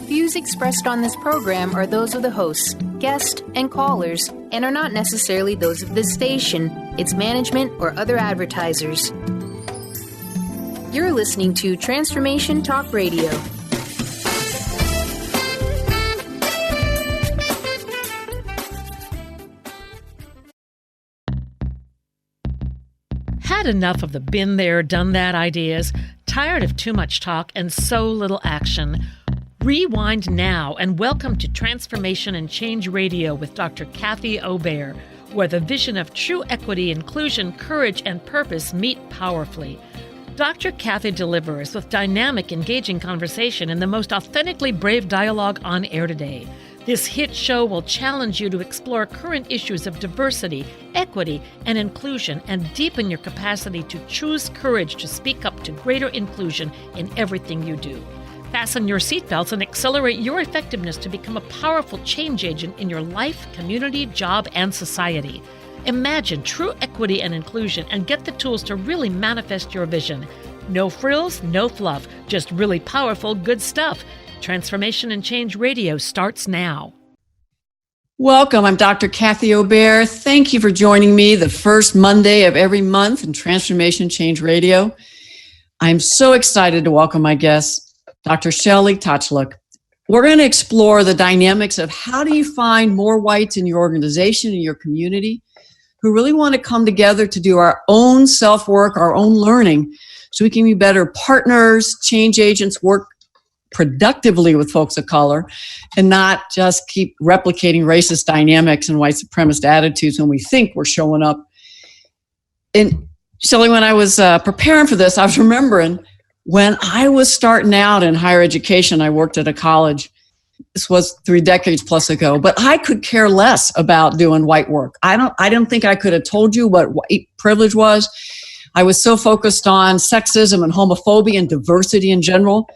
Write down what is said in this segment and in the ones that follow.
Views expressed on this program are those of the host, guest, and callers, and are not necessarily those of this station, its management, or other advertisers. You're listening to Transformation Talk Radio. Had enough of the been there, done that ideas? Tired of too much talk and so little action? Rewind now and welcome to Transformation and Change Radio with Dr. Kathy Obear, where the vision of true equity, inclusion, courage, and purpose meet powerfully. Dr. Kathy delivers with dynamic, engaging conversation and the most authentically brave dialogue on air today. This hit show will challenge you to explore current issues of diversity, equity, and inclusion and deepen your capacity to choose courage to speak up to greater inclusion in everything you do. Fasten your seatbelts and accelerate your effectiveness to become a powerful change agent in your life, community, job, and society. Imagine true equity and inclusion and get the tools to really manifest your vision. No frills, no fluff, just really powerful, good stuff. Transformation and Change Radio starts now. Welcome. I'm Dr. Kathy Obear. Thank you for joining me the first Monday of every month in Transformation Change Radio. I'm so excited to welcome my guest, Dr. Shelly Tochluk. We're going to explore the dynamics of how do you find more whites in your organization, in your community, who really want to come together to do our own self-work, our own learning, so we can be better partners, change agents, work productively with folks of color, and not just keep replicating racist dynamics and white supremacist attitudes when we think we're showing up. And Shelly, when I was preparing for this, I was remembering when I was starting out in higher education. I worked at a college. This was 3 decades plus ago, but I could care less about doing white work. I don't think I could have told you what white privilege was. I was so focused on sexism and homophobia and diversity in general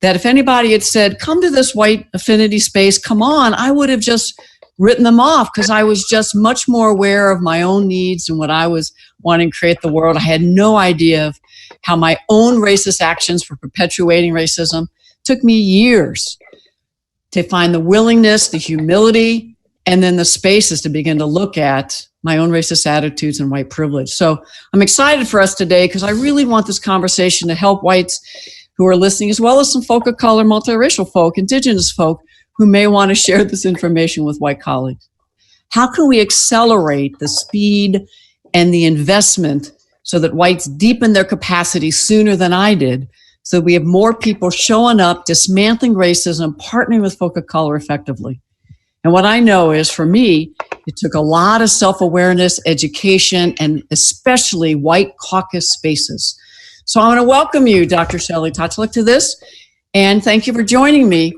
that if anybody had said, come to this white affinity space, come on, I would have just written them off because I was just much more aware of my own needs and what I was wanting to create the world. I had no idea of how my own racist actions were perpetuating racism. It took me years to find the willingness, the humility, and then the spaces to begin to look at my own racist attitudes and white privilege. So I'm excited for us today because I really want this conversation to help whites who are listening, as well as some folk of color, multiracial folk, indigenous folk, who may want to share this information with white colleagues. How can we accelerate the speed and the investment so that whites deepen their capacity sooner than I did, so we have more people showing up, dismantling racism, partnering with folk of color effectively? And what I know is, for me, it took a lot of self-awareness, education, and especially white caucus spaces. So I want to welcome you, Dr. Shelly Tochluk, to this, and thank you for joining me.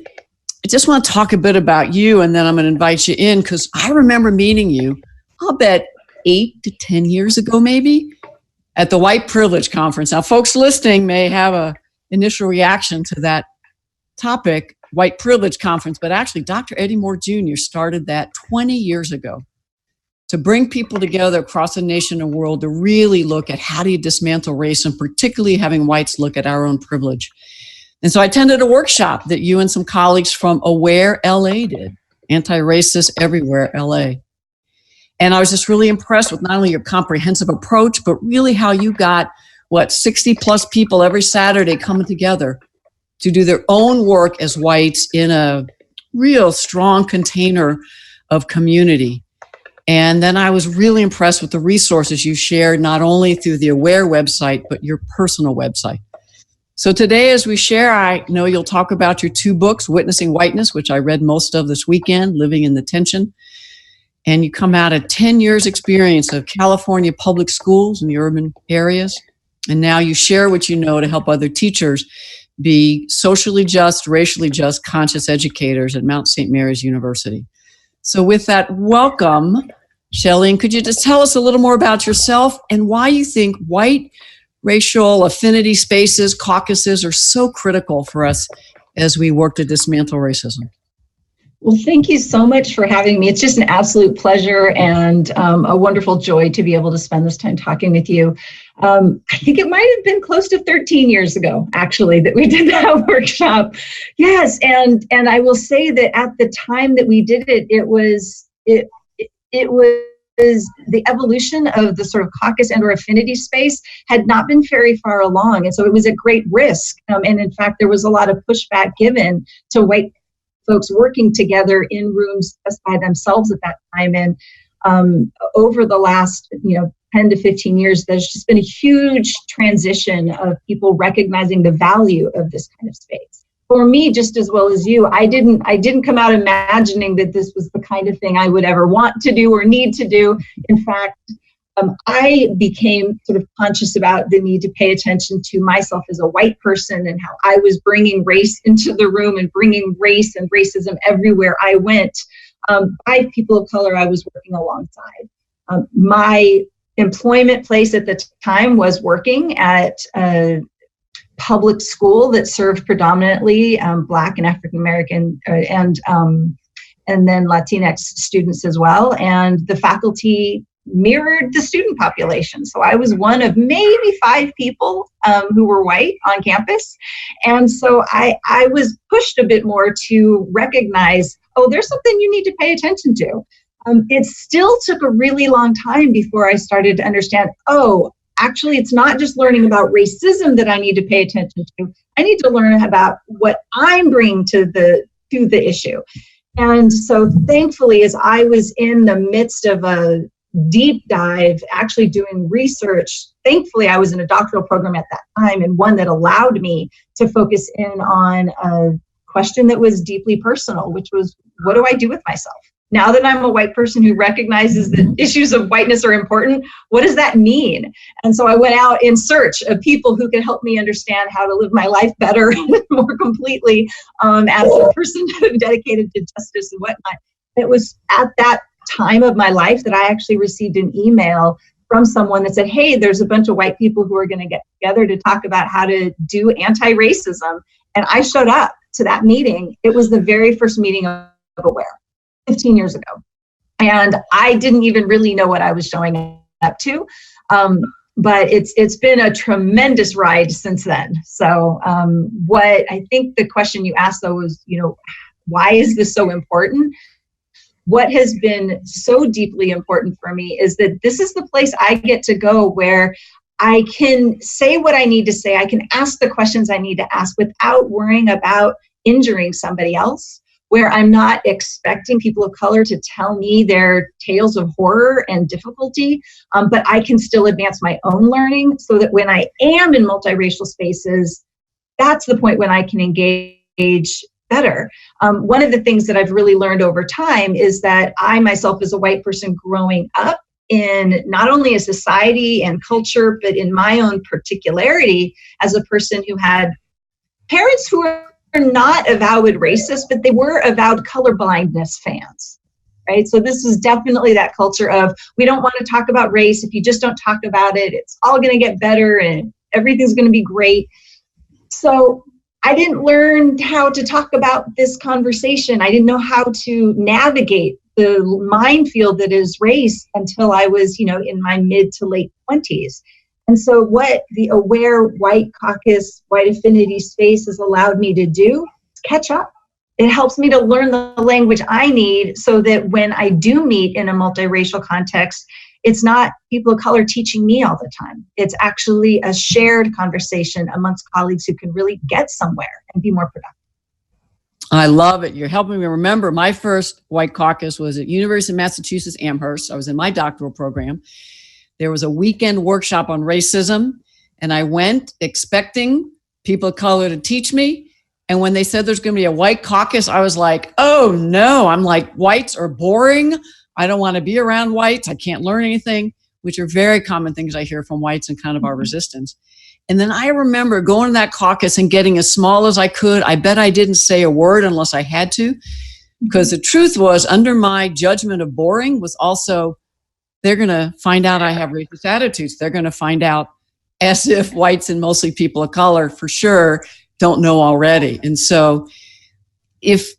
I just want to talk a bit about you, and then I'm going to invite you in, because I remember meeting you, I'll bet 8 to 10 years ago, maybe, at the White Privilege Conference. Now, folks listening may have an initial reaction to that topic, White Privilege Conference, but actually Dr. Eddie Moore Jr. started that 20 years ago to bring people together across the nation and world to really look at how do you dismantle race, and particularly having whites look at our own privilege. And so I attended a workshop that you and some colleagues from Aware LA did, Anti-Racist Everywhere LA. And I was just really impressed with not only your comprehensive approach, but really how you got, 60 plus people every Saturday coming together to do their own work as whites in a real strong container of community. And then I was really impressed with the resources you shared, not only through the Aware website, but your personal website. So today, as we share, I know you'll talk about your 2 books, Witnessing Whiteness, which I read most of this weekend, Living in the Tension. And you come out of 10 years experience of California public schools in the urban areas. And now you share what you know to help other teachers be socially just, racially just, conscious educators at Mount St. Mary's University. So with that, welcome, Shelly. And could you just tell us a little more about yourself and why you think white racial affinity spaces, caucuses are so critical for us as we work to dismantle racism? Well, thank you so much for having me. It's just an absolute pleasure and a wonderful joy to be able to spend this time talking with you. I think it might have been close to 13 years ago, actually, that we did that workshop. Yes, and I will say that at the time that we did it, it was the evolution of the sort of caucus and or affinity space had not been very far along. And so it was a great risk. And in fact, there was a lot of pushback given to white folks working together in rooms just by themselves at that time. And over the last, 10 to 15 years, there's just been a huge transition of people recognizing the value of this kind of space. For me, just as well as you, I didn't come out imagining that this was the kind of thing I would ever want to do or need to do. In fact, I became sort of conscious about the need to pay attention to myself as a white person and how I was bringing race into the room and bringing race and racism everywhere I went by people of color I was working alongside. My employment place at the time was working at a public school that served predominantly Black and African American and then Latinx students as well. And the faculty mirrored the student population. So I was one of maybe 5 people who were white on campus. And so I was pushed a bit more to recognize, there's something you need to pay attention to. It still took a really long time before I started to understand, actually, it's not just learning about racism that I need to pay attention to. I need to learn about what I'm bringing to the issue. And so thankfully, as I was in the midst of a deep dive, actually doing research, thankfully I was in a doctoral program at that time, and one that allowed me to focus in on a question that was deeply personal, which was, what do I do with myself? Now that I'm a white person who recognizes that issues of whiteness are important, what does that mean? And so I went out in search of people who could help me understand how to live my life better and more completely as a person dedicated to justice and whatnot. It was at that time of my life that I actually received an email from someone that said, hey, there's a bunch of white people who are going to get together to talk about how to do anti-racism. And I showed up to that meeting. It was the very first meeting of Obear 15 years ago. And I didn't even really know what I was showing up to. But it's been a tremendous ride since then. So what I think the question you asked, though, was, why is this so important? What has been so deeply important for me is that this is the place I get to go where I can say what I need to say. I can ask the questions I need to ask without worrying about injuring somebody else, where I'm not expecting people of color to tell me their tales of horror and difficulty, but I can still advance my own learning so that when I am in multiracial spaces, that's the point when I can engage better. One of the things that I've really learned over time is that I myself, as a white person growing up in not only a society and culture, but in my own particularity as a person who had parents who were not avowed racist, but they were avowed colorblindness fans, right? So this is definitely that culture of, we don't want to talk about race. If you just don't talk about it, it's all going to get better and everything's going to be great. So I didn't learn how to talk about this conversation. I didn't know how to navigate the minefield that is race until I was, in my mid to late 20s. And so what the Aware White Caucus, White Affinity space has allowed me to do is catch up. It helps me to learn the language I need so that when I do meet in a multiracial context, it's not people of color teaching me all the time. It's actually a shared conversation amongst colleagues who can really get somewhere and be more productive. I love it. You're helping me remember my first White Caucus was at University of Massachusetts Amherst. I was in my doctoral program. There was a weekend workshop on racism, and I went expecting people of color to teach me. And when they said there's going to be a White Caucus, I was like, oh no, I'm like, whites are boring. I don't want to be around whites. I can't learn anything, which are very common things I hear from whites and kind of our resistance. And then I remember going to that caucus and getting as small as I could. I bet I didn't say a word unless I had to, because the truth was, under my judgment of boring was also, they're going to find out I have racist attitudes. They're going to find out as if whites and mostly people of color for sure don't know already. And so if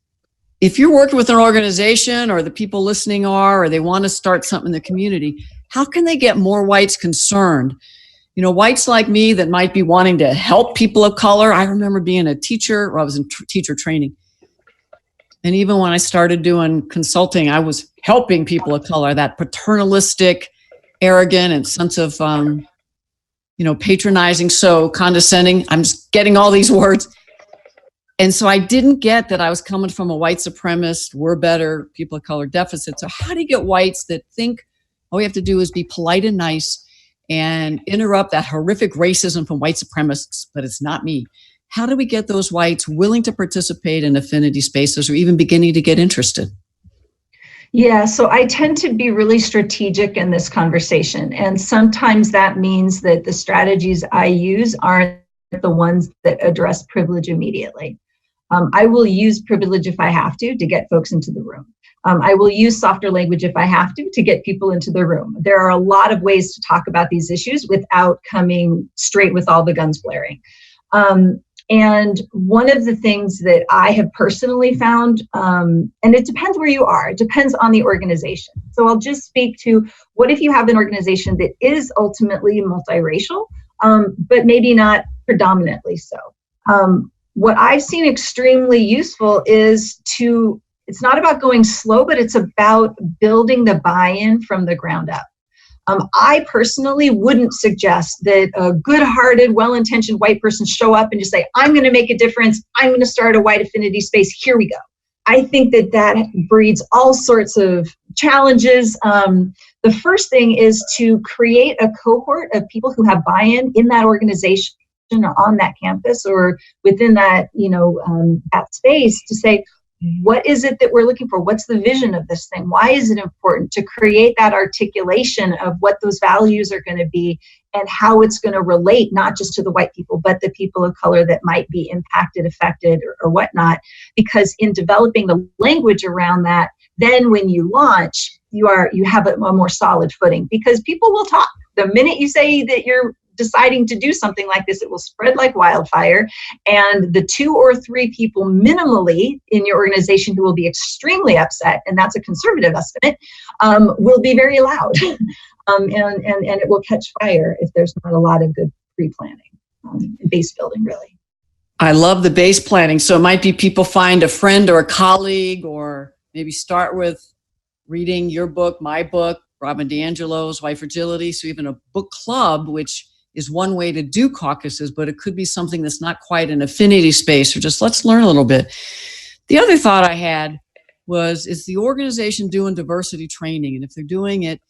if you're working with an organization, or the people listening are, or they want to start something in the community, how can they get more whites concerned? You know, whites like me that might be wanting to help people of color. I remember being a teacher, or I was in teacher training. And even when I started doing consulting, I was helping people of color, that paternalistic, arrogant, and sense of, patronizing, so condescending. I'm just getting all these words. And so I didn't get that I was coming from a white supremacist, we're better, people of color deficit. So how do you get whites that think all we have to do is be polite and nice and interrupt that horrific racism from white supremacists, but it's not me? How do we get those whites willing to participate in affinity spaces, or even beginning to get interested? Yeah, so I tend to be really strategic in this conversation. And sometimes that means that the strategies I use aren't the ones that address privilege immediately. I will use privilege if I have to get folks into the room. I will use softer language if I have to get people into the room. There are a lot of ways to talk about these issues without coming straight with all the guns blaring. And one of the things that I have personally found, and it depends where you are, it depends on the organization. So I'll just speak to, what if you have an organization that is ultimately multiracial, but maybe not predominantly so? What I've seen extremely useful is it's not about going slow, but it's about building the buy-in from the ground up. I personally wouldn't suggest that a good-hearted, well-intentioned white person show up and just say, I'm going to make a difference. I'm going to start a white affinity space. Here we go. I think that breeds all sorts of challenges. The first thing is to create a cohort of people who have buy-in in that organization, or on that campus, or within that, that space, to say, what is it that we're looking for? What's the vision of this thing? Why is it important? To create that articulation of what those values are going to be and how it's going to relate, not just to the white people, but the people of color that might be impacted, affected, or whatnot. Because in developing the language around that, then when you launch, you have a more solid footing, because people will talk. The minute you say that you're deciding to do something like this, it will spread like wildfire. And the 2 or 3 people minimally in your organization who will be extremely upset, and that's a conservative estimate, will be very loud. And it will catch fire if there's not a lot of good pre-planning, base building, really. I love the base planning. So it might be people find a friend or a colleague, or maybe start with reading your book, my book, Robin DiAngelo's White Fragility. So even a book club, which is one way to do caucuses, but it could be something that's not quite an affinity space, or just let's learn a little bit. The other thought I had was, is the organization doing diversity training? And if they're doing it,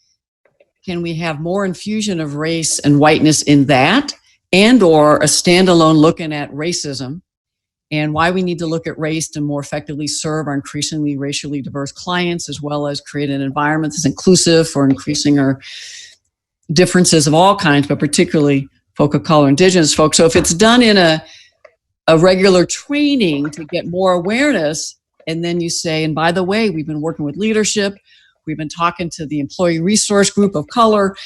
can we have more infusion of race and whiteness in that, and or a standalone looking at racism and why we need to look at race to more effectively serve our increasingly racially diverse clients, as well as create an environment that's inclusive for increasing our differences of all kinds, but particularly folk of color, indigenous folks. So if it's done in a regular training to get more awareness, and then you say, and by the way, we've been working with leadership, we've been talking to the employee resource group of color,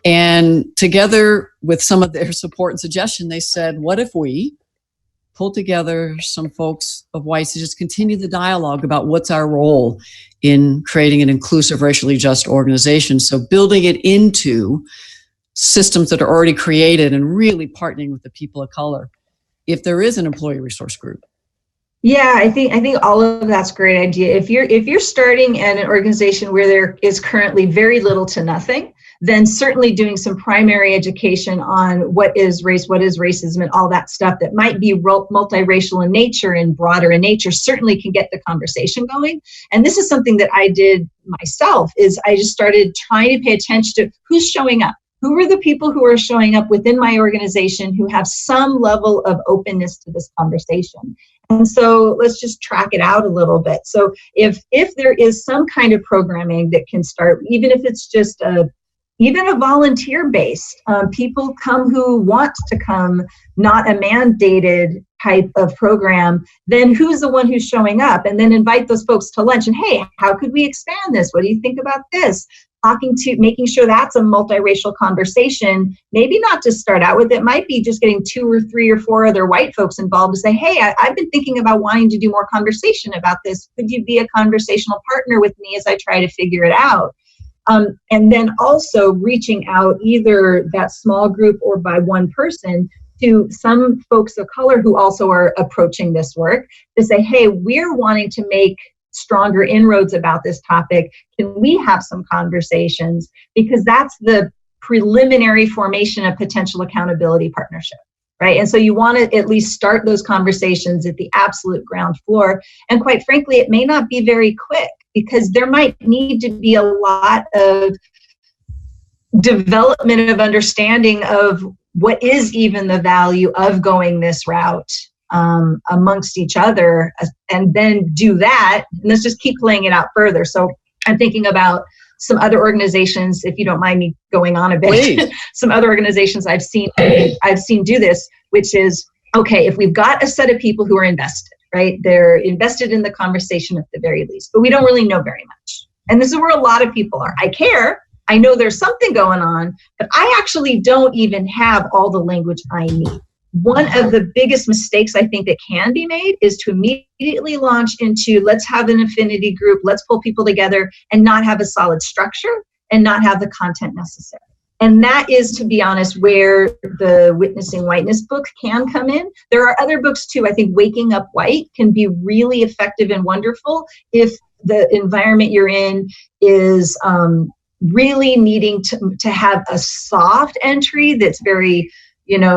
and together with some of their support and suggestion, they said, what if we pull together some folks of whites to just continue the dialogue about what's our role in creating an inclusive, racially just organization? So building it into systems that are already created and really partnering with the people of color, if there is an employee resource group. Yeah, I think all of that's a great idea. If you're starting at an organization where there is currently very little to nothing, then certainly doing some primary education on what is race, what is racism, and all that stuff that might be multiracial in nature and broader in nature certainly can get the conversation going. And this is something that I did myself, is I just started trying to pay attention to who's showing up. Who are the people who are showing up within my organization who have some level of openness to this conversation? And so let's just track it out a little bit. So if there is some kind of programming that can start, even if it's just a even a volunteer-based, people come who want to come, not a mandated type of program, then who's the one who's showing up? And then invite those folks to lunch and, hey, how could we expand this? What do you think about this? Making sure that's a multiracial conversation, maybe not to start out with. It might be just getting 2 or 3 or 4 other white folks involved to say, hey, I've been thinking about wanting to do more conversation about this. Could you be a conversational partner with me as I try to figure it out? And then also reaching out either that small group or by one person to some folks of color who also are approaching this work to say, hey, we're wanting to make stronger inroads about this topic. Can we have some conversations? Because that's the preliminary formation of potential accountability partnership, right? And so you want to at least start those conversations at the absolute ground floor. And quite frankly, it may not be very quick, because there might need to be a lot of development of understanding of what is even the value of going this route amongst each other, and then do that. And let's just keep playing it out further. So I'm thinking about some other organizations, if you don't mind me going on a bit, some other organizations I've seen do this, which is, okay, if we've got a set of people who are invested, right? They're invested in the conversation at the very least, but we don't really know very much. And this is where a lot of people are. I care. I know there's something going on, but I actually don't even have all the language I need. One of the biggest mistakes I think that can be made is to immediately launch into, let's have an affinity group, let's pull people together, and not have a solid structure and not have the content necessary. And that is, to be honest, where the Witnessing Whiteness book can come in. There are other books too. I think Waking Up White can be really effective and wonderful if the environment you're in is really needing to have a soft entry that's very,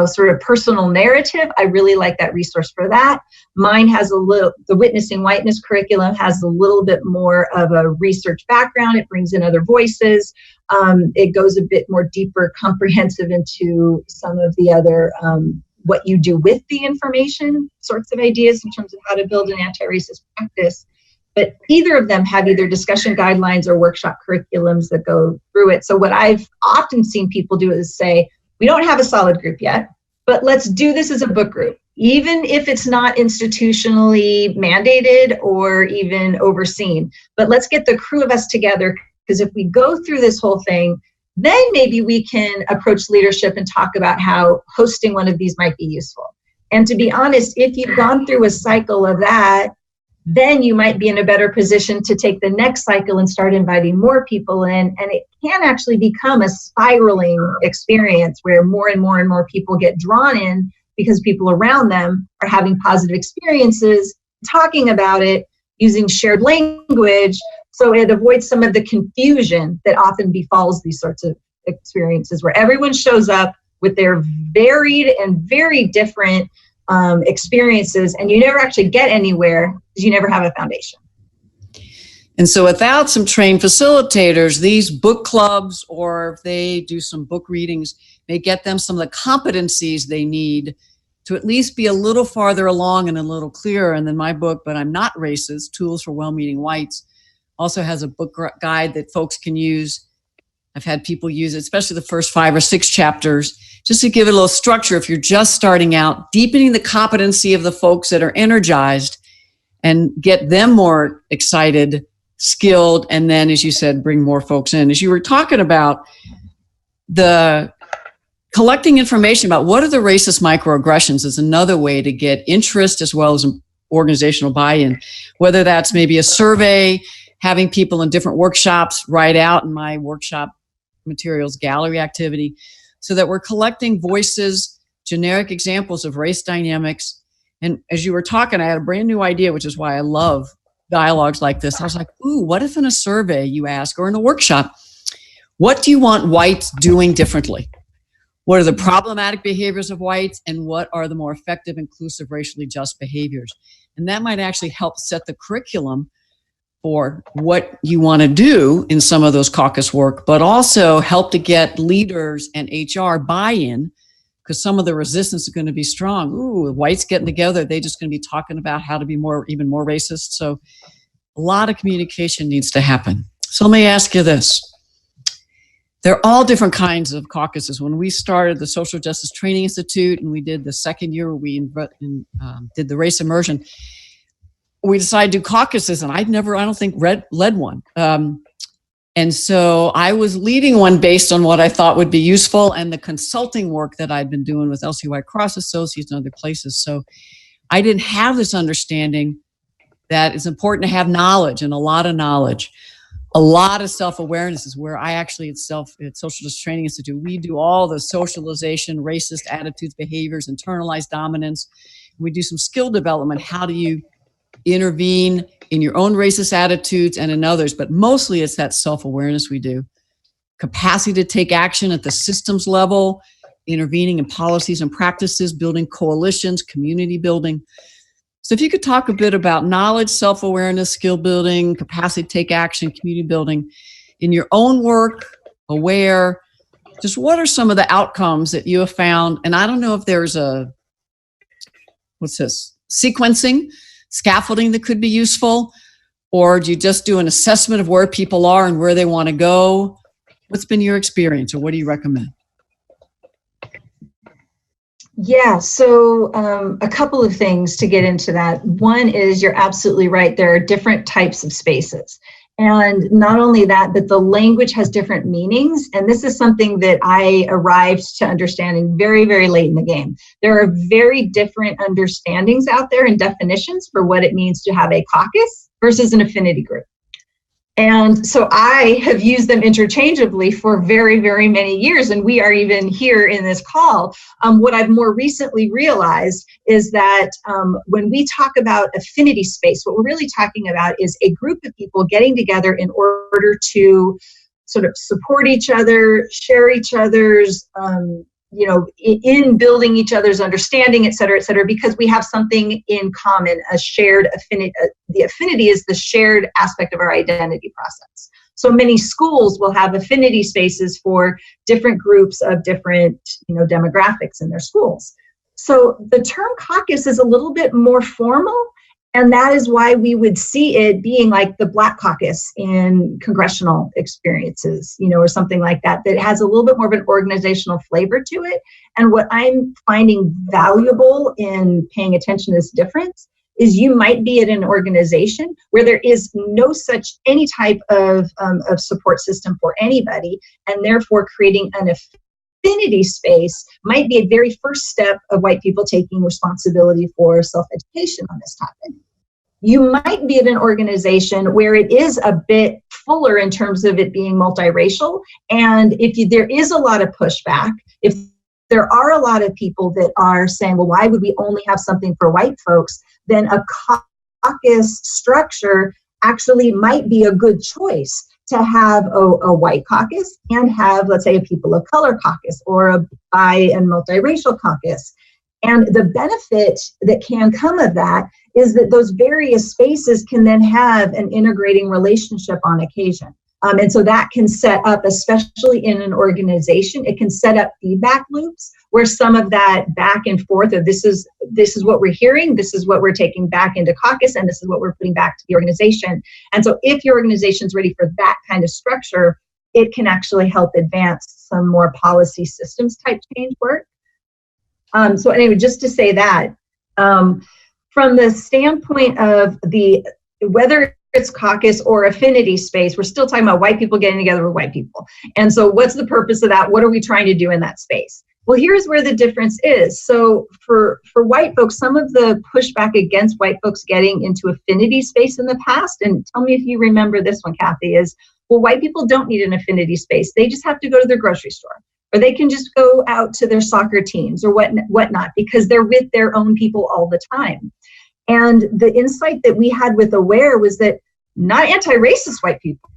sort of personal narrative. I really like that resource for that. Mine has the Witnessing Whiteness curriculum has a little bit more of a research background. It brings in other voices. It goes a bit more deeper, comprehensive into some of the other, what you do with the information sorts of ideas in terms of how to build an anti-racist practice. But either of them have either discussion guidelines or workshop curriculums that go through it. So what I've often seen people do is say, we don't have a solid group yet, but let's do this as a book group, even if it's not institutionally mandated or even overseen. But let's get the crew of us together, because if we go through this whole thing, then maybe we can approach leadership and talk about how hosting one of these might be useful. And to be honest, if you've gone through a cycle of that, then you might be in a better position to take the next cycle and start inviting more people in. And it can actually become a spiraling experience where more and more and more people get drawn in because people around them are having positive experiences, talking about it, using shared language. So it avoids some of the confusion that often befalls these sorts of experiences where everyone shows up with their varied and very different experiences, and you never actually get anywhere because you never have a foundation. And so without some trained facilitators, these book clubs, or if they do some book readings, may get them some of the competencies they need to at least be a little farther along and a little clearer. And then my book, But I'm Not Racist, Tools for Well-Meaning Whites, also has a book guide that folks can use. I've had people use it, especially the first 5 or 6 chapters, just to give it a little structure if you're just starting out, deepening the competency of the folks that are energized and get them more excited, skilled, and then, as you said, bring more folks in. As you were talking about the collecting information about what are the racist microaggressions is another way to get interest as well as organizational buy-in, whether that's maybe a survey, having people in different workshops write out in my workshop materials gallery activity, so that we're collecting voices, generic examples of race dynamics. And as you were talking, I had a brand new idea, which is why I love dialogues like this. I was like, ooh, what if in a survey you ask, or in a workshop, what do you want whites doing differently? What are the problematic behaviors of whites, and what are the more effective, inclusive, racially just behaviors? And that might actually help set the curriculum for what you want to do in some of those caucus work, but also help to get leaders and HR buy-in, because some of the resistance is going to be strong. Ooh, whites getting together, they're just going to be talking about how to be even more racist. So a lot of communication needs to happen. So let me ask you this. They're all different kinds of caucuses. When we started the Social Justice Training Institute and we did the second year where we did the race immersion, we decided to do caucuses, and I don't think, led one. And so I was leading one based on what I thought would be useful and the consulting work that I'd been doing with LCY Cross Associates and other places. So I didn't have this understanding that it's important to have knowledge, and a lot of knowledge. A lot of self-awareness is where I actually at Social Justice Training Institute, we do all the socialization, racist attitudes, behaviors, internalized dominance. We do some skill development. How do you intervene in your own racist attitudes and in others? But mostly it's that self-awareness we do. Capacity to take action at the systems level, intervening in policies and practices, building coalitions, community building. So if you could talk a bit about knowledge, self-awareness, skill building, capacity to take action, community building in your own work, aware, just what are some of the outcomes that you have found? And I don't know if there's sequencing, scaffolding that could be useful, or do you just do an assessment of where people are and where they want to go? What's been your experience, or what do you recommend? Yeah, so a couple of things to get into that. One is, you're absolutely right. There are different types of spaces. And not only that, but the language has different meanings. And this is something that I arrived to understanding very, very late in the game. There are very different understandings out there and definitions for what it means to have a caucus versus an affinity group. And so I have used them interchangeably for very, very many years, and we are even here in this call. What I've more recently realized is that when we talk about affinity space, what we're really talking about is a group of people getting together in order to sort of support each other, share each other's in building each other's understanding, et cetera, because we have something in common, a shared affinity. The affinity is the shared aspect of our identity process. So many schools will have affinity spaces for different groups of different, demographics in their schools. So the term caucus is a little bit more formal, and that is why we would see it being like the Black Caucus in congressional experiences, or something like that, that has a little bit more of an organizational flavor to it. And what I'm finding valuable in paying attention to this difference is you might be at an organization where there is no such any type of support system for anybody, and therefore creating an affinity space might be a very first step of white people taking responsibility for self-education on this topic. You might be at an organization where it is a bit fuller in terms of it being multiracial, and there is a lot of pushback, if there are a lot of people that are saying, well, why would we only have something for white folks, then a caucus structure actually might be a good choice to have a white caucus and have, let's say, a people of color caucus or a bi and multiracial caucus. And the benefit that can come of that is that those various spaces can then have an integrating relationship on occasion. And so that can set up, especially in an organization, it can set up feedback loops where some of that back and forth of this is what we're hearing, this is what we're taking back into caucus, and this is what we're putting back to the organization. And so if your organization's ready for that kind of structure, it can actually help advance some more policy systems type change work. So anyway, just to say that, from the standpoint of whether it's caucus or affinity space, we're still talking about white people getting together with white people. And so what's the purpose of that? What are we trying to do in that space? Well, here's where the difference is. So for white folks, some of the pushback against white folks getting into affinity space in the past, and tell me if you remember this one, Kathy, is, well, white people don't need an affinity space. They just have to go to their grocery store, or they can just go out to their soccer teams or whatnot, because they're with their own people all the time. And the insight that we had with Aware was that not anti-racist white people,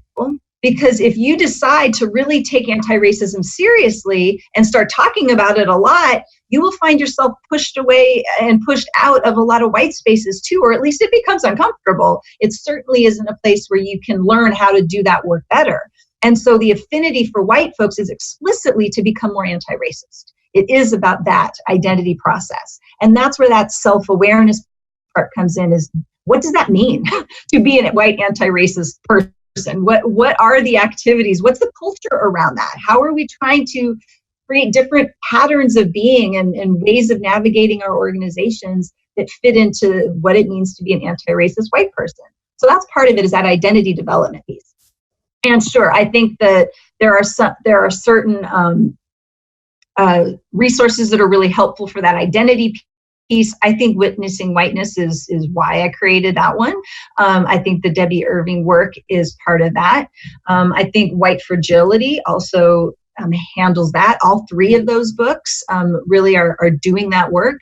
because if you decide to really take anti-racism seriously and start talking about it a lot, you will find yourself pushed away and pushed out of a lot of white spaces too, or at least it becomes uncomfortable. It certainly isn't a place where you can learn how to do that work better. And so the affinity for white folks is explicitly to become more anti-racist. It is about that identity process. And that's where that self-awareness part comes in, is what does that mean to be a white anti-racist person? What are the activities? What's the culture around that? How are we trying to create different patterns of being and ways of navigating our organizations that fit into what it means to be an anti-racist white person? So that's part of it, is that identity development piece. And sure, I think that there are certain resources that are really helpful for that identity piece. I think Witnessing Whiteness is why I created that one. I think the Debbie Irving work is part of that. I think White Fragility also handles that. All three of those books really are doing that work.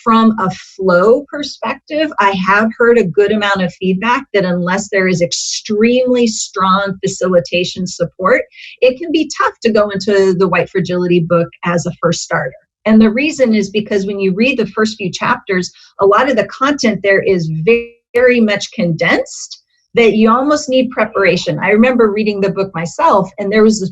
From a flow perspective, I have heard a good amount of feedback that unless there is extremely strong facilitation support, it can be tough to go into the White Fragility book as a first starter. And the reason is because when you read the first few chapters, a lot of the content there is very, very much condensed, that you almost need preparation. I remember reading the book myself, and there was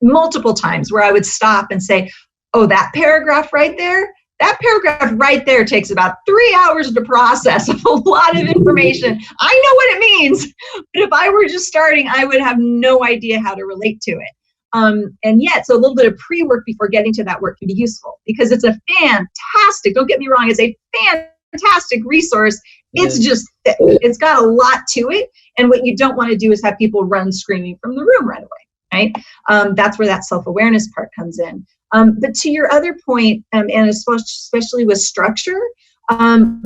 multiple times where I would stop and say, oh, that paragraph right there takes about 3 hours to process a lot of information. I know what it means, but if I were just starting, I would have no idea how to relate to it. And yet, so a little bit of pre-work before getting to that work can be useful, because it's a fantastic, don't get me wrong, it's a fantastic resource. It's just, it's got a lot to it. And what you don't want to do is have people run screaming from the room right away, right? That's where that self-awareness part comes in. But to your other point, and especially with structure,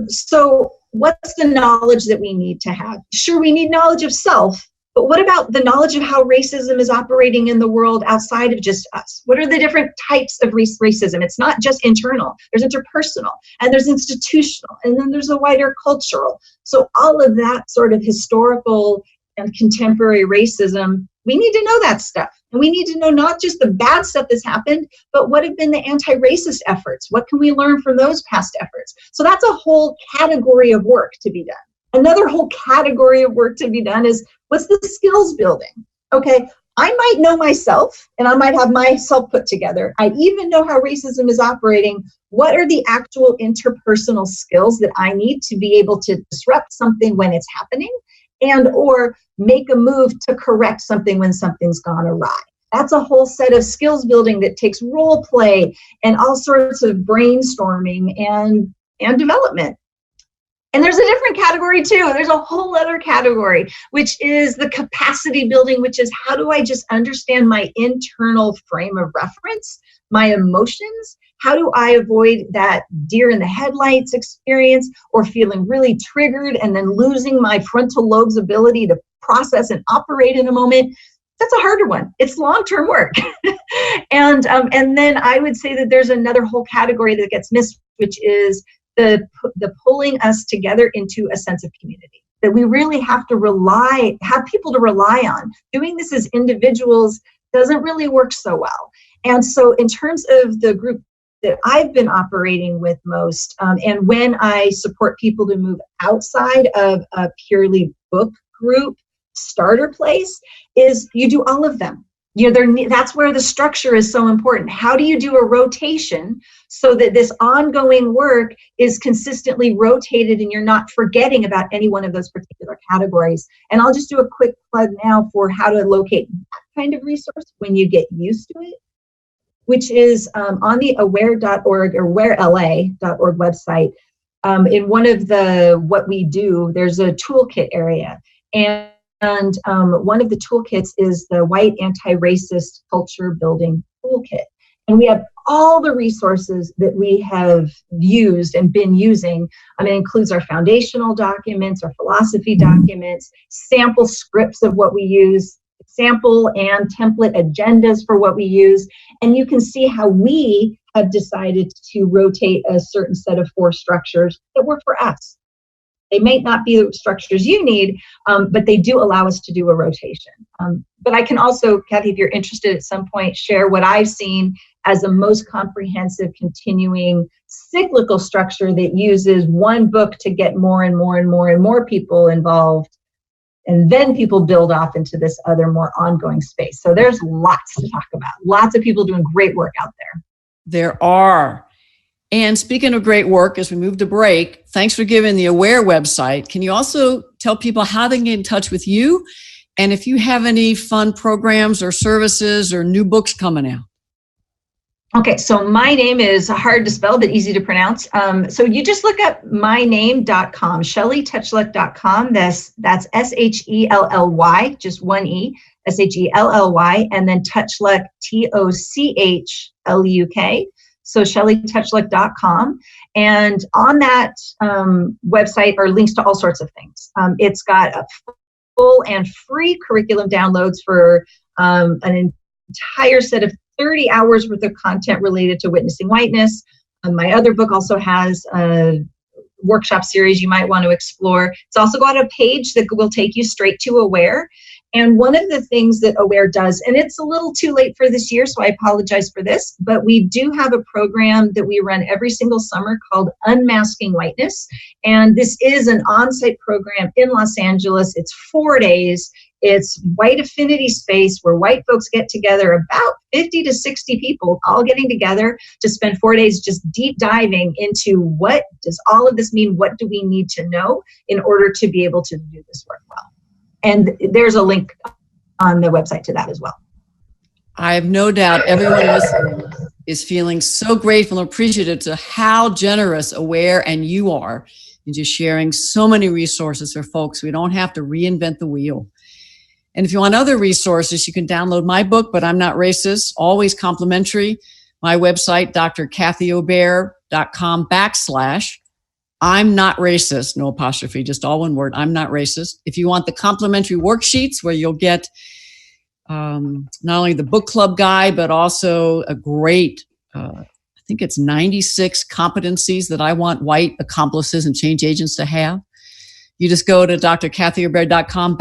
so what's the knowledge that we need to have? Sure, we need knowledge of self, but what about the knowledge of how racism is operating in the world outside of just us? What are the different types of racism? It's not just internal. There's interpersonal, and there's institutional, and then there's a wider cultural. So all of that sort of historical and contemporary racism, we need to know that stuff. And we need to know not just the bad stuff that's happened, but what have been the anti-racist efforts? What can we learn from those past efforts? So that's a whole category of work to be done. Another whole category of work to be done is, what's the skills building? Okay, I might know myself, and I might have myself put together. I even know how racism is operating. What are the actual interpersonal skills that I need to be able to disrupt something when it's happening, and or make a move to correct something when something's gone awry? That's a whole set of skills building that takes role play and all sorts of brainstorming and development. And there's a different category too. There's a whole other category, which is the capacity building, which is, how do I just understand my internal frame of reference, my emotions? How do I avoid that deer in the headlights experience, or feeling really triggered and then losing my frontal lobe's ability to process and operate in a moment? That's a harder one. It's long-term work. And then I would say that there's another whole category that gets missed, which is the pulling us together into a sense of community, that we really have people to rely on. Doing this as individuals doesn't really work so well. And so in terms of the group that I've been operating with most, and when I support people to move outside of a purely book group starter place, is you do all of them. That's where the structure is so important. How do you do a rotation so that this ongoing work is consistently rotated and you're not forgetting about any one of those particular categories? And I'll just do a quick plug now for how to locate that kind of resource when you get used to it, which is on the aware.org or warela.org website. In one of the what we do, there's a toolkit area. And one of the toolkits is the White Anti-Racist Culture Building Toolkit. And we have all the resources that we have used and been using. It includes our foundational documents, our philosophy documents, sample scripts of what we use, sample and template agendas for what we use. And you can see how we have decided to rotate a certain set of 4 structures that work for us. They may not be the structures you need, but they do allow us to do a rotation. But I can also, Kathy, if you're interested at some point, share what I've seen as a most comprehensive, continuing, cyclical structure that uses one book to get more and more and more and more people involved. And then people build off into this other more ongoing space. So there's lots to talk about. Lots of people doing great work out there. There are. And speaking of great work, as we move to break, thanks for giving the Aware website. Can you also tell people how they can get in touch with you and if you have any fun programs or services or new books coming out. Okay, so my name is hard to spell, but easy to pronounce. So you just look up myname.com, shellytochluk.com. That's SHELLY, just one E, SHELLY, and then Tochluk, TOCHLUK. So shellytochluk.com. And on that website are links to all sorts of things. It's got a full and free curriculum downloads for an entire set of 30 hours worth of content related to witnessing whiteness. My other book also has a workshop series you might want to explore. It's also got a page that will take you straight to Aware. And one of the things that Aware does, and it's a little too late for this year, so I apologize for this, but we do have a program that we run every single summer called Unmasking Whiteness. And this is an on-site program in Los Angeles. It's 4 days. It's white affinity space where white folks get together, about 50 to 60 people all getting together to spend 4 days just deep diving into what does all of this mean? What do we need to know in order to be able to do this work well? And there's a link on the website to that as well. I have no doubt everyone listening is feeling so grateful and appreciative to how generous, Aware, and you are in just sharing so many resources for folks. We don't have to reinvent the wheel. And if you want other resources, you can download my book, But I'm Not Racist, always complimentary. My website, drkathyobear.com / I'm not racist, no apostrophe, just all one word, I'm not racist. If you want the complimentary worksheets where you'll get not only the book club guide, but also a great, I think it's 96 competencies that I want white accomplices and change agents to have. You just go to drkathyobear.com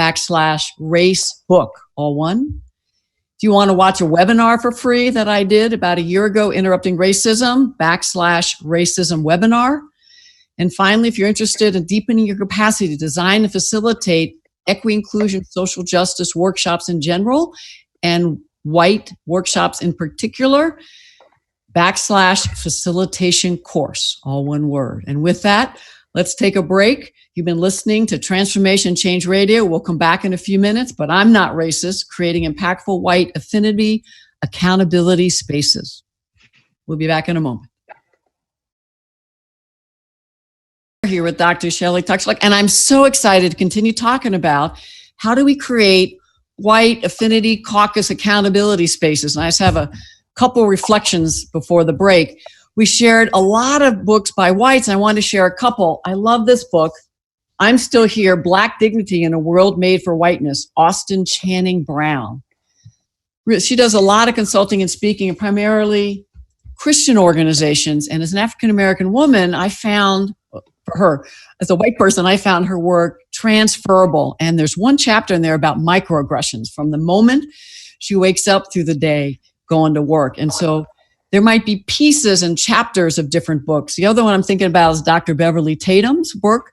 / race book, all one. If you want to watch a webinar for free that I did about a year ago, Interrupting Racism / racism webinar. And finally, if you're interested in deepening your capacity to design and facilitate equity, inclusion, social justice workshops in general, and white workshops in particular, / facilitation course, all one word. And with that, let's take a break. You've been listening to Transformation Change Radio. We'll come back in a few minutes, but I'm not racist, creating impactful white affinity accountability spaces. We'll be back in a moment. Here with Dr. Shelly Tochluk, and I'm so excited to continue talking about how do we create white affinity caucus accountability spaces. And I just have a couple reflections before the break. We shared a lot of books by whites, and I wanted to share a couple. I love this book, I'm Still Here, Black Dignity in a World Made for Whiteness, Austin Channing Brown. She does a lot of consulting and speaking, and primarily Christian organizations. And as an African-American woman, I found, for her, as a white person, I found her work transferable. And there's one chapter in there about microaggressions from the moment she wakes up through the day going to work. And so there might be pieces and chapters of different books. The other one I'm thinking about is Dr. Beverly Tatum's work,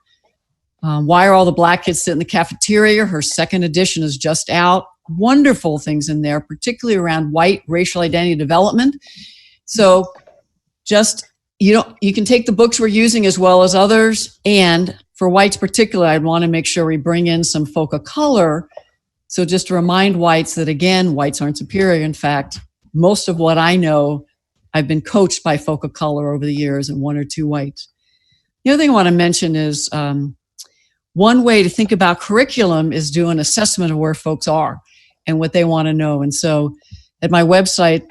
Why Are All the Black Kids Sit in the Cafeteria? Her second edition is just out. Wonderful things in there, particularly around white racial identity development. So just, you can take the books we're using as well as others. And for whites particularly, I'd want to make sure we bring in some folk of color. So just to remind whites that, again, whites aren't superior. In fact, most of what I know, I've been coached by folk of color over the years and one or two whites. The other thing I want to mention is one way to think about curriculum is do an assessment of where folks are and what they want to know. And so at my website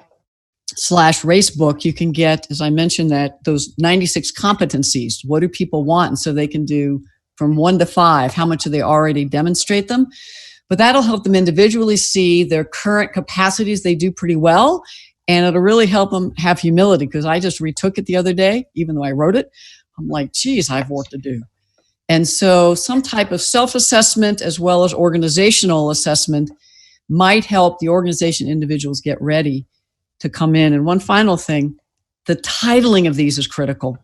/racebook, you can get, as I mentioned, that those 96 competencies. What do people want? And so they can do from 1 to 5, how much do they already demonstrate them? But that'll help them individually see their current capacities. They do pretty well. And it'll really help them have humility, because I just retook it the other day, even though I wrote it. I'm like, geez, I have work to do. And so some type of self-assessment as well as organizational assessment might help the organization individuals get ready to come in. And one final thing, the titling of these is critical.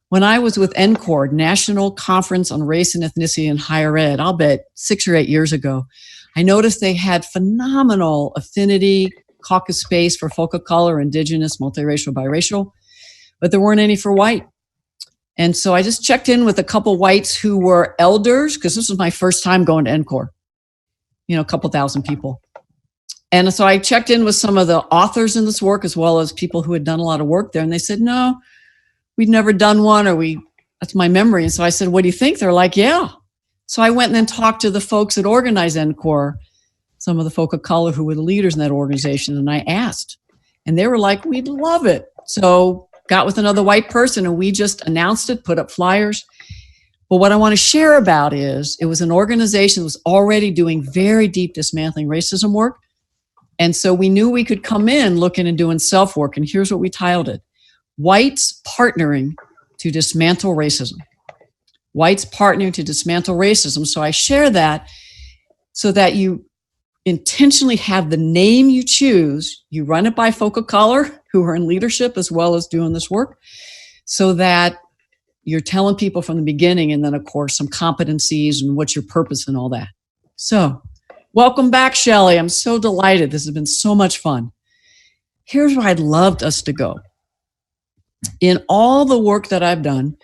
When I was with NCORD, National Conference on Race and Ethnicity in Higher Ed, I'll bet 6 or 8 years ago, I noticed they had phenomenal affinity caucus space for folk of color, indigenous, multiracial, biracial, but there weren't any for white. And so I just checked in with a couple whites who were elders, because this was my first time going to NCORD. a couple thousand people. And so I checked in with some of the authors in this work, as well as people who had done a lot of work there. And they said, no, we'd never done one, that's my memory. And so I said, what do you think? They're like, yeah. So I went and then talked to the folks that organized NCORE, some of the folk of color who were the leaders in that organization. And I asked, and they were like, we'd love it. So got with another white person and we just announced it, put up flyers. But what I want to share about is it was an organization that was already doing very deep dismantling racism work. And so we knew we could come in looking and doing self-work. And here's what we titled it: Whites Partnering to Dismantle Racism. Whites Partnering to Dismantle Racism. So I share that so that you intentionally have the name you choose. You run it by folk of color who are in leadership as well as doing this work, so that you're telling people from the beginning, and then, of course, some competencies and what's your purpose and all that. So welcome back, Shelly. I'm so delighted. This has been so much fun. Here's where I'd loved us to go. In all the work that I've done,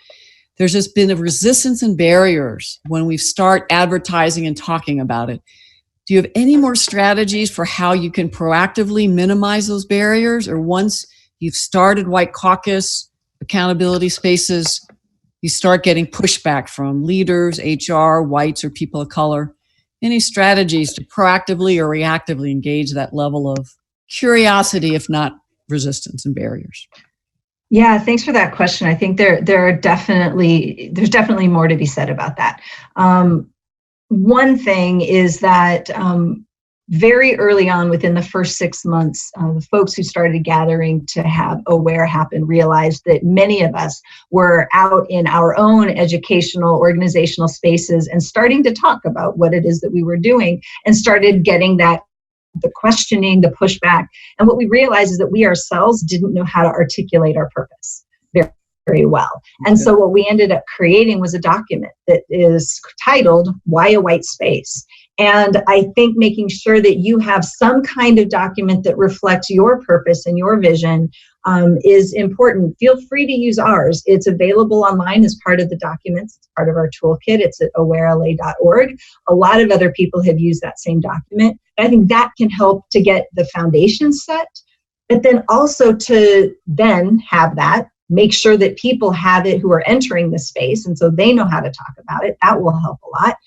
there's just been a resistance and barriers when we start advertising and talking about it. Do you have any more strategies for how you can proactively minimize those barriers? Or once you've started White Caucus accountability spaces, you start getting pushback from leaders, HR, whites, or people of color? Any strategies to proactively or reactively engage that level of curiosity, if not resistance and barriers? Yeah, thanks for that question. I think there's definitely more to be said about that. One thing is that very early on, within the first 6 months, the folks who started gathering to have Obear happen realized that many of us were out in our own educational, organizational spaces and starting to talk about what it is that we were doing, and started getting the questioning, the pushback. And what we realized is that we ourselves didn't know how to articulate our purpose very, very well. And so what we ended up creating was a document that is titled, Why a White Space? And I think making sure that you have some kind of document that reflects your purpose and your vision is important. Feel free to use ours. It's available online as part of the documents. It's part of our toolkit. It's at awarela.org. A lot of other people have used that same document. I think that can help to get the foundation set, but then also to then have that, make sure that people have it who are entering the space, and so they know how to talk about it. That will help a lot.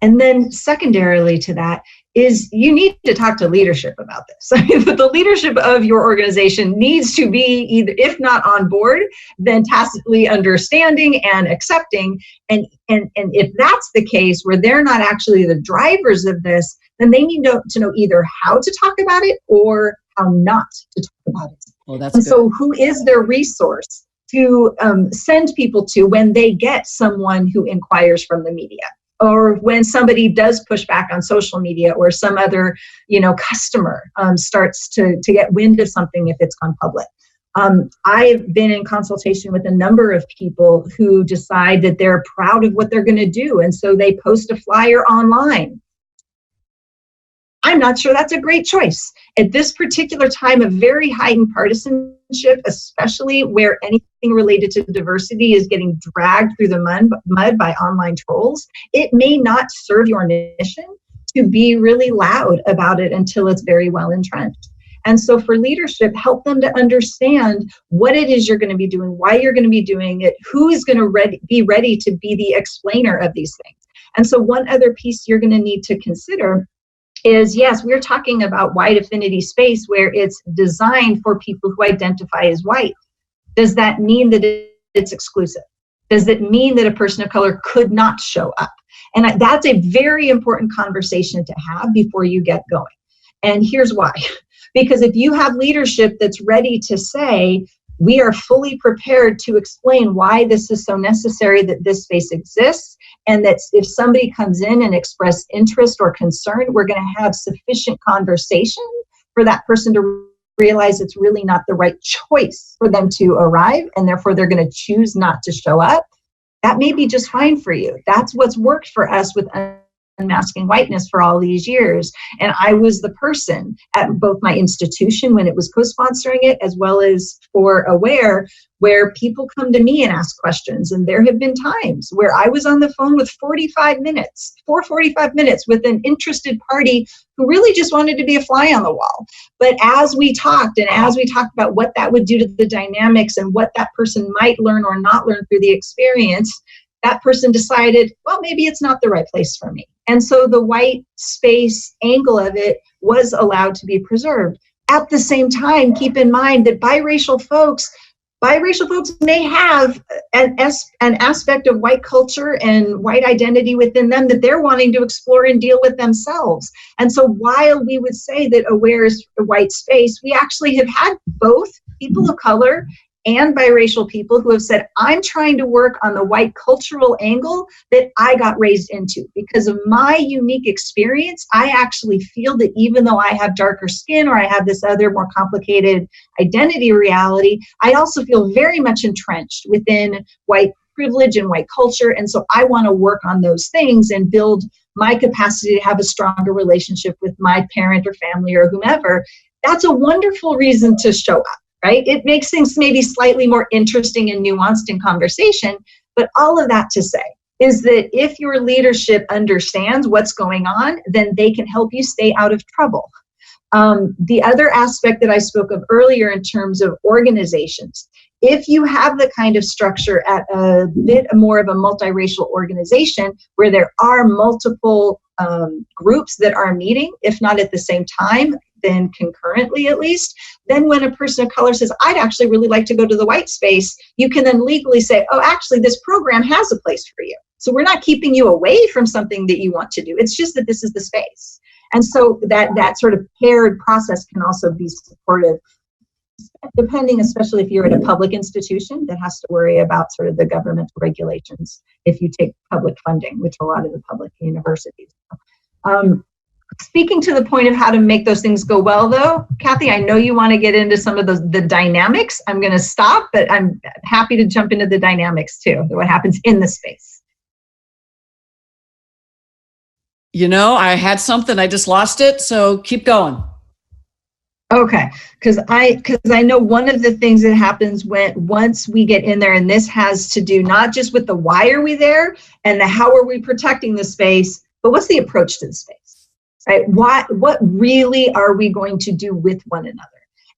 And then secondarily to that is you need to talk to leadership about this. I mean, the leadership of your organization needs to be either, if not on board, then tacitly understanding and accepting. And if that's the case, where they're not actually the drivers of this, then they need to know either how to talk about it or how not to talk about it. Well, that's and good. So who is their resource to send people to when they get someone who inquires from the media? Or when somebody does push back on social media, or some other, customer starts to get wind of something if it's gone public. I've been in consultation with a number of people who decide that they're proud of what they're going to do, and so they post a flyer online. I'm not sure that's a great choice. At this particular time of very heightened partisanship, especially where anything related to diversity is getting dragged through the mud by online trolls, it may not serve your mission to be really loud about it until it's very well entrenched. And so for leadership, help them to understand what it is you're going to be doing, why you're going to be doing it, who is going to be ready to be the explainer of these things. And so one other piece you're going to need to consider is, yes, we're talking about white affinity space where it's designed for people who identify as white. Does that mean that it's exclusive? Does it mean that a person of color could not show up? And that's a very important conversation to have before you get going. And here's why. Because if you have leadership that's ready to say, we are fully prepared to explain why this is so necessary that this space exists, and that if somebody comes in and express interest or concern, we're going to have sufficient conversation for that person to realize it's really not the right choice for them to arrive, and therefore they're going to choose not to show up. That may be just fine for you. That's what's worked for us with unmasking whiteness for all these years. And I was the person at both my institution when it was co-sponsoring it, as well as for Aware, where people come to me and ask questions. And there have been times where I was on the phone with 45 minutes with an interested party who really just wanted to be a fly on the wall. But as we talked about what that would do to the dynamics and what that person might learn or not learn through the experience, that person decided, well, maybe it's not the right place for me. And so the white space angle of it was allowed to be preserved. At the same time, keep in mind that biracial folks may have an aspect of white culture and white identity within them that they're wanting to explore and deal with themselves. And so while we would say that Aware is a white space, we actually have had both people of color and biracial people who have said, I'm trying to work on the white cultural angle that I got raised into. Because of my unique experience, I actually feel that even though I have darker skin or I have this other more complicated identity reality, I also feel very much entrenched within white privilege and white culture. And so I want to work on those things and build my capacity to have a stronger relationship with my parent or family or whomever. That's a wonderful reason to show up. Right? It makes things maybe slightly more interesting and nuanced in conversation, but all of that to say is that if your leadership understands what's going on, then they can help you stay out of trouble. The other aspect that I spoke of earlier in terms of organizations, if you have the kind of structure at a bit more of a multiracial organization where there are multiple groups that are meeting, if not at the same time, then concurrently at least, then when a person of color says, I'd actually really like to go to the white space, you can then legally say, oh, actually, this program has a place for you. So we're not keeping you away from something that you want to do. It's just that this is the space. And so that sort of paired process can also be supportive, depending, especially if you're at a public institution that has to worry about sort of the governmental regulations if you take public funding, which a lot of the public universities do. Speaking to the point of how to make those things go well, though, Kathy, I know you want to get into some of the dynamics. I'm going to stop, but I'm happy to jump into the dynamics too, what happens in the space. You know, I had something, I just lost it, so keep going. Okay, because I know one of the things that happens once we get in there, and this has to do not just with the why are we there and the how are we protecting the space, but what's the approach to the space? Right? What really are we going to do with one another?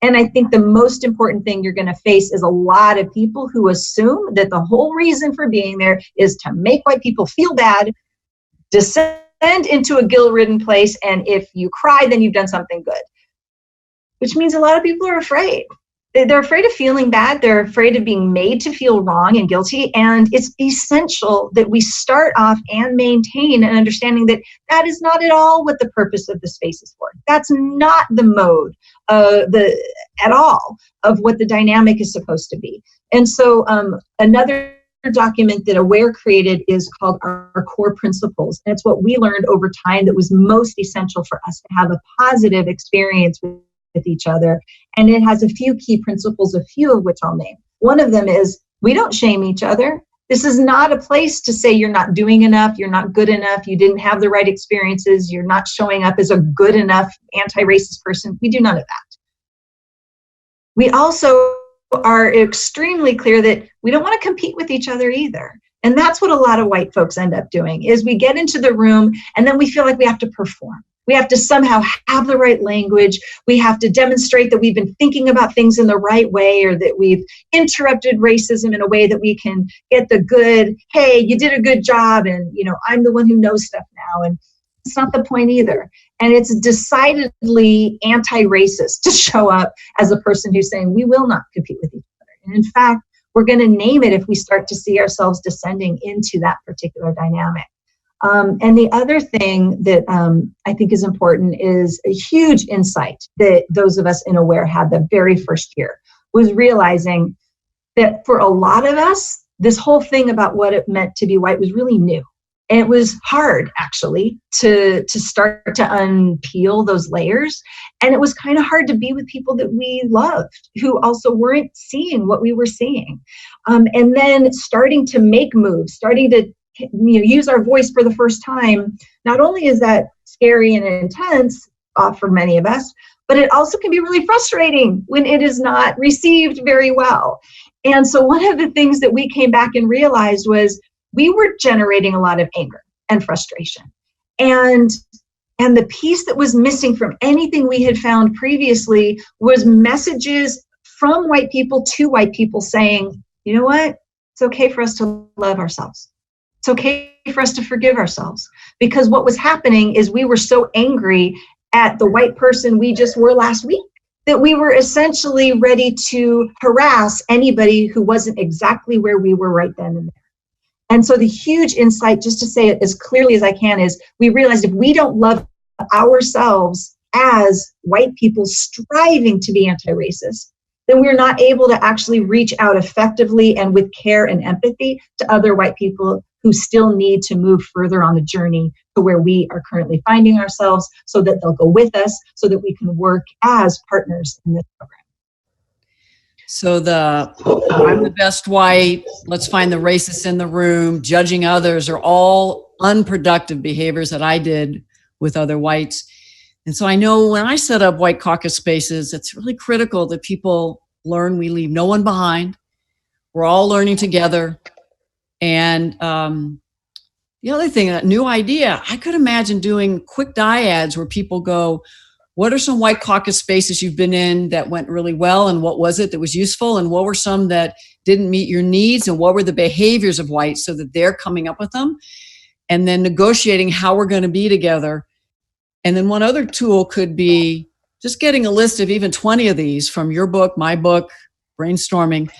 And I think the most important thing you're going to face is a lot of people who assume that the whole reason for being there is to make white people feel bad, descend into a guilt-ridden place, and if you cry, then you've done something good. Which means a lot of people are afraid. They're afraid of feeling bad. They're afraid of being made to feel wrong and guilty. And it's essential that we start off and maintain an understanding that that is not at all what the purpose of the space is for. That's not the mode at all of what the dynamic is supposed to be. And so another document that Aware created is called our core principles. And it's what we learned over time that was most essential for us to have a positive experience with each other. And it has a few key principles, a few of which I'll name. One of them is we don't shame each other. This is not a place to say you're not doing enough, you're not good enough, you didn't have the right experiences, you're not showing up as a good enough anti-racist person. We do none of that. We also are extremely clear that we don't want to compete with each other either. And that's what a lot of white folks end up doing, is we get into the room and then we feel like we have to perform. We have to somehow have the right language. We have to demonstrate that we've been thinking about things in the right way, or that we've interrupted racism in a way that we can get the good, hey, you did a good job, and I'm the one who knows stuff now. And it's not the point either. And it's decidedly anti-racist to show up as a person who's saying we will not compete with each other. And in fact, we're going to name it if we start to see ourselves descending into that particular dynamic. And the other thing that I think is important is a huge insight that those of us in Aware had the very first year, was realizing that for a lot of us, this whole thing about what it meant to be white was really new. And it was hard, actually, to start to unpeel those layers. And it was kind of hard to be with people that we loved, who also weren't seeing what we were seeing. And then starting to make moves, starting to use our voice for the first time, not only is that scary and intense for many of us, but it also can be really frustrating when it is not received very well. And so one of the things that we came back and realized was we were generating a lot of anger and frustration. And the piece that was missing from anything we had found previously was messages from white people to white people saying, you know what? It's okay for us to love ourselves. It's okay for us to forgive ourselves. Because what was happening is we were so angry at the white person we just were last week that we were essentially ready to harass anybody who wasn't exactly where we were right then and there. And so the huge insight, just to say it as clearly as I can, is we realized if we don't love ourselves as white people striving to be anti-racist, then we're not able to actually reach out effectively and with care and empathy to other white people who still need to move further on the journey to where we are currently finding ourselves, so that they'll go with us, so that we can work as partners in this program. So I'm the best white, let's find the racists in the room, judging others are all unproductive behaviors that I did with other whites. And so I know when I set up White Caucus spaces, it's really critical that people learn we leave no one behind. We're all learning together. And the other thing, a new idea, I could imagine doing quick dyads where people go, what are some White Caucus spaces you've been in that went really well, and what was it that was useful, and what were some that didn't meet your needs, and what were the behaviors of whites, so that they're coming up with them, and then negotiating how we're going to be together. And then one other tool could be just getting a list of even 20 of these from your book, my book, brainstorming,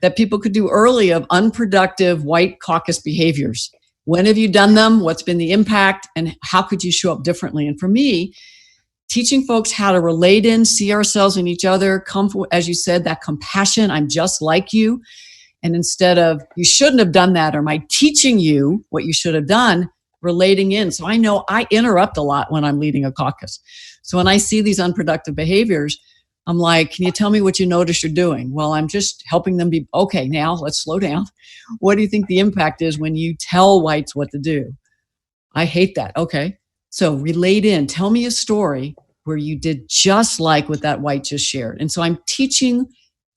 that people could do early of unproductive White Caucus behaviors. When have you done them? What's been the impact? And how could you show up differently? And for me, teaching folks how to relate in, see ourselves in each other, come, as you said, that compassion, I'm just like you. And instead of, you shouldn't have done that, or my teaching you what you should have done, relating in. So I know I interrupt a lot when I'm leading a caucus. So when I see these unproductive behaviors, I'm like, can you tell me what you notice you're doing? Well, I'm just helping them be, okay, now let's slow down. What do you think the impact is when you tell whites what to do? I hate that. Okay. So relate in, tell me a story where you did just like what that white just shared. And so I'm teaching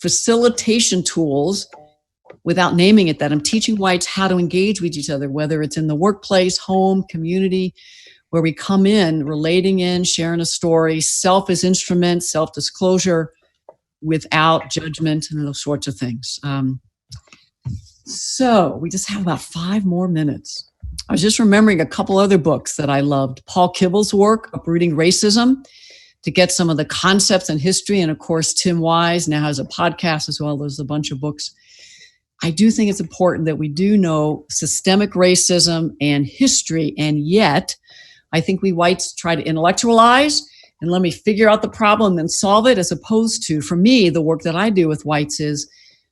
facilitation tools without naming it, that I'm teaching whites how to engage with each other, whether it's in the workplace, home, community, where we come in, relating in, sharing a story, self as instrument, self-disclosure, without judgment, and those sorts of things. So we just have about 5 more minutes. I was just remembering a couple other books that I loved. Paul Kibble's work, Uprooting Racism, to get some of the concepts and history. And of course, Tim Wise now has a podcast as well as a bunch of books. I do think it's important that we do know systemic racism and history, and yet I think we whites try to intellectualize and let me figure out the problem and solve it, as opposed to, for me, the work that I do with whites is,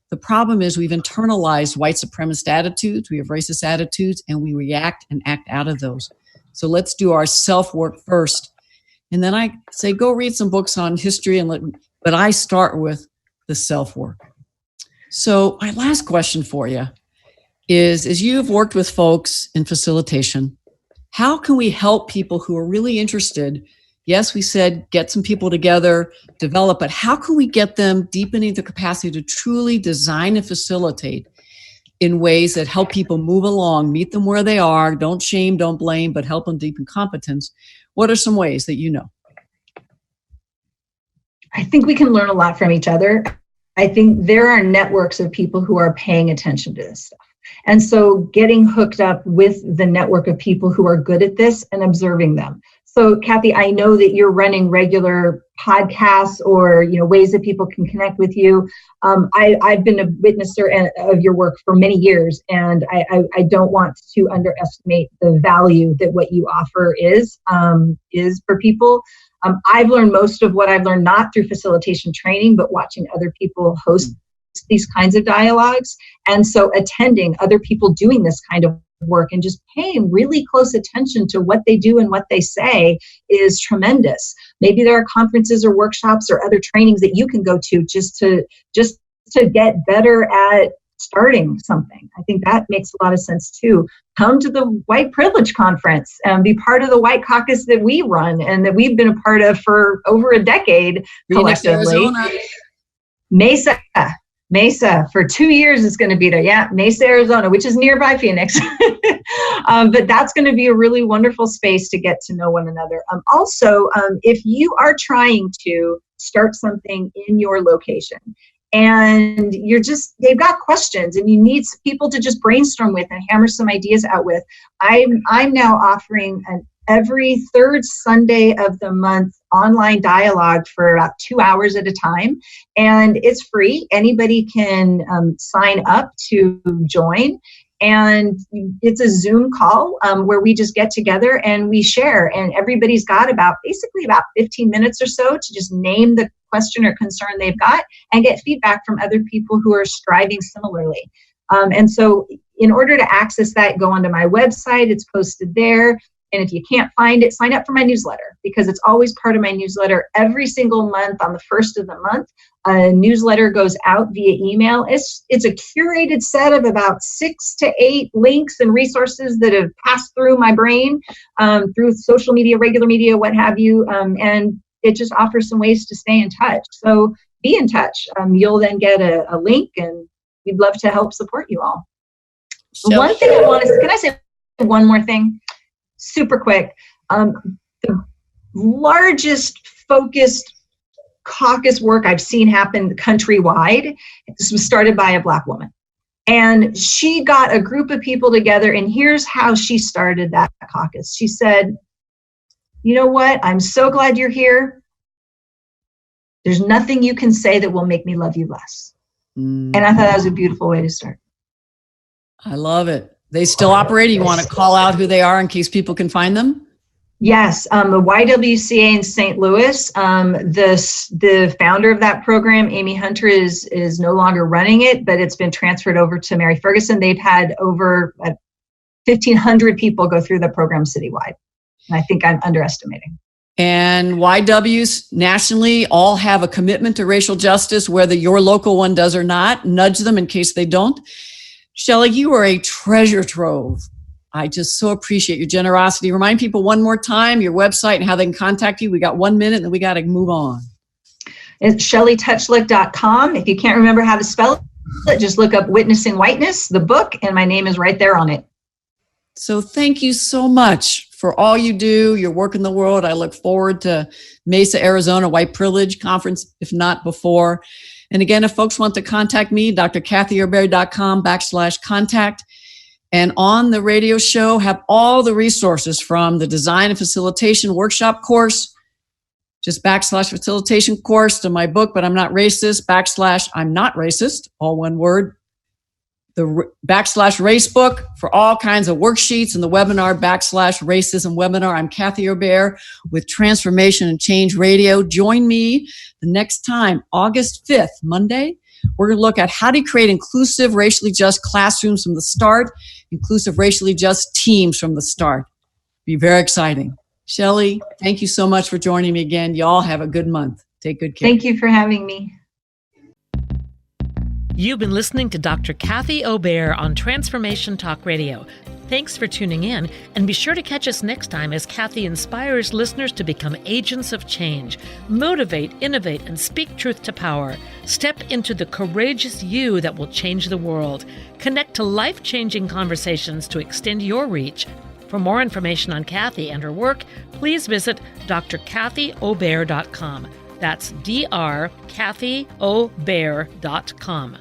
the problem is we've internalized white supremacist attitudes, we have racist attitudes, and we react and act out of those. So let's do our self-work first. And then I say, go read some books on history, but I start with the self-work. So my last question for you is, as you've worked with folks in facilitation, how can we help people who are really interested? Yes, we said get some people together, develop, but how can we get them deepening the capacity to truly design and facilitate in ways that help people move along, meet them where they are, don't shame, don't blame, but help them deepen competence? What are some ways that you know? I think we can learn a lot from each other. I think there are networks of people who are paying attention to this stuff. And so getting hooked up with the network of people who are good at this and observing them. So Kathy, I know that you're running regular podcasts or ways that people can connect with you. I've been a witnesser of your work for many years, and I don't want to underestimate the value that what you offer is for people. I've learned most of what I've learned not through facilitation training, but watching other people host these kinds of dialogues. And so attending other people doing this kind of work and just paying really close attention to what they do and what they say is tremendous. Maybe there are conferences or workshops or other trainings that you can go to just to get better at starting something. I think that makes a lot of sense too. Come to the White Privilege Conference and be part of the White Caucus that we run and that we've been a part of for over a decade collectively. Mesa for 2 years is going to be there. Yeah, Mesa, Arizona, which is nearby Phoenix. But that's going to be a really wonderful space to get to know one another. Also, if you are trying to start something in your location and they've got questions and you need people to just brainstorm with and hammer some ideas out with, I'm now offering an every third Sunday of the month online dialogue for about 2 hours at a time. And it's free. Anybody can sign up to join. And it's a Zoom call where we just get together and we share. And everybody's got basically about 15 minutes or so to just name the question or concern they've got and get feedback from other people who are striving similarly. And so in order to access that, go onto my website. It's posted there. And if you can't find it, sign up for my newsletter, because it's always part of my newsletter. Every single month on the first of the month, a newsletter goes out via email. It's a curated set of about 6 to 8 links and resources that have passed through my brain, through social media, regular media, what have you. And it just offers some ways to stay in touch. So be in touch. You'll then get a link, and we'd love to help support you all. One thing I want to, can I say one more thing? Super quick. The largest focused caucus work I've seen happen countrywide, this was started by a Black woman. And she got a group of people together, and here's how she started that caucus. She said, you know what? I'm so glad you're here. There's nothing you can say that will make me love you less. And I thought that was a beautiful way to start. I love it. They still operate? You want to call out who they are in case people can find them? Yes, the YWCA in St. Louis, the founder of that program, Amy Hunter, is no longer running it, but it's been transferred over to Mary Ferguson. They've had over 1,500 people go through the program citywide. And I think I'm underestimating. And YWs nationally all have a commitment to racial justice, whether your local one does or not. Nudge them in case they don't. Shelly, you are a treasure trove. I just so appreciate your generosity. Remind people one more time your website and how they can contact you. We got 1 minute and then we got to move on. It's ShellyTochluk.com. If you can't remember how to spell it, just look up Witnessing Whiteness, the book, and my name is right there on it. So thank you so much for all you do, your work in the world. I look forward to Mesa, Arizona White Privilege Conference, if not before. And again, if folks want to contact me, drkathyobear.com/contact. And on the radio show, have all the resources from the design and facilitation workshop course, just /facilitation course, to my book, But I'm Not Racist, /I'm Not Racist, all one word. The /race book for all kinds of worksheets, and the webinar /racism webinar. I'm Kathy Obear with Transformation and Change Radio. Join me the next time, August 5th, Monday. We're going to look at how to create inclusive, racially just classrooms from the start, inclusive, racially just teams from the start. Be very exciting. Shelly, thank you so much for joining me again. Y'all have a good month. Take good care. Thank you for having me. You've been listening to Dr. Kathy Obear on Transformation Talk Radio. Thanks for tuning in, and be sure to catch us next time as Kathy inspires listeners to become agents of change, motivate, innovate, and speak truth to power. Step into the courageous you that will change the world. Connect to life-changing conversations to extend your reach. For more information on Kathy and her work, please visit drkathyobear.com. That's drkathyobear.com.